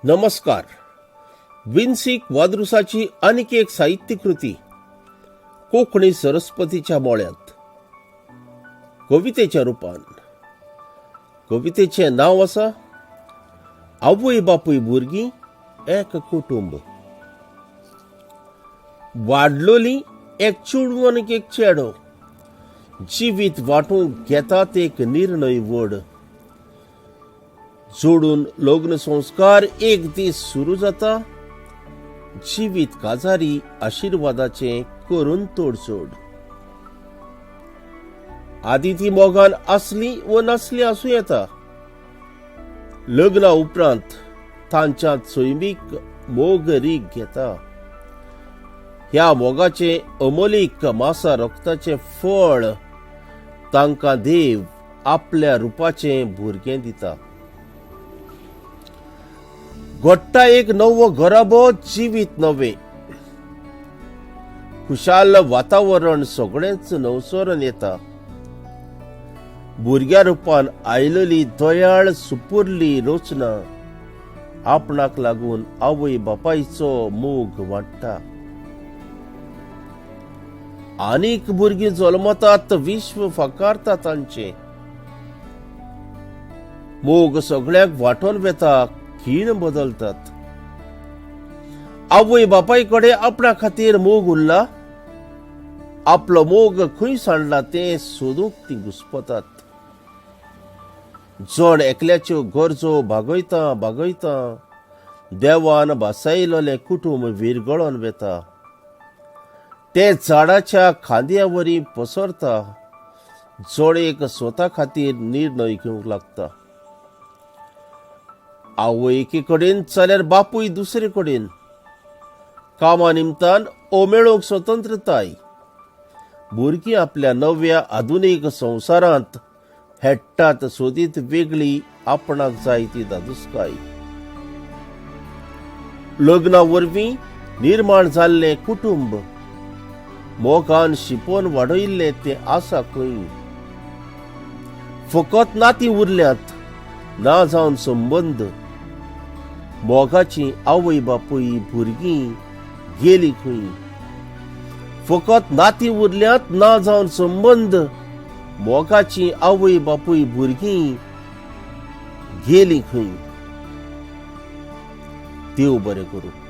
नमस्कार. विन्सिक वादरुसाची आणखी एक साहित्य कृती कोंकणी सरस्वतीच्या मोळ्यांत कवितेच्या रूपान. कवितेचे नाव आसा आवय बापूय भुरगीं एक कुटुंब. वाडलोली एक चेडूं आनी एक चेडो जिवीत वांटूंक घेतात एक निर्णय व्हड. जोडून लग्न संस्कार एक दीस सुरू जाता. जिवीत काजारी आशिर्वादाचे करून तोडजोड. आदी ती मोगान असली व नसली आसूं येता. लग्ना उपरांत तांच्यात सैमीक मोग रीग घेता. ह्या मोगाचे अमोलीक मासा रक्ताचे फळ तांकां देव आपल्या रुपाचे भुरगें दिता. घडटा एक नवो घराबो जिवीत नवे. खुशाल वातावरण सगळेंच नवसोरण येता. भुरग्या रुपान आयलेली दयाळ सुपुरली रोचना आपणाक लागून आवय बापायचो मोग वाडटा. आनीक भुरगीं जल्मतात विश्व फाकारता तांचे. मोग सगळ्याक वांटून वेता खीण बदलतात. आवय बापाय कडेन आपणा खातीर मोग उरला. आपलो मोग खंय सांडला ते सोदूंक ती घुस्पतात. जण एकल्याच्यो गरजो भागयता देवान बासायलोलें कुटुंब विरगळोन वेता. ते झाडाच्या खांद्यावरी पसरता. जोडेक स्वता खातीर निर्णय घेवंक लागता. आवय एके कडेन जाल्यार बापूय दुसरे कडेन. कामा निमतान ओमेळोंक स्वतंत्रताय. भुरगीं आपल्या नव्या आधुनीक संवसारांत हेट्टात सोदीत वेगळी आपणाक जाय ती दादूसकाय. लग्ना वरवीं निर्माण जाल्लें कुटुंब मोगान शिपोवन वाडयल्लें तें आसा खंय. फकत नातीं उरल्यांत ना जावन संबंद. मोगाची आवय बापूय भुरगीं गेली खंय. फकत नातीं उरल्यांत ना जावन संबंद. मोगाची आवय बापूय भुरगीं गेली खंय. देव बरें करूं.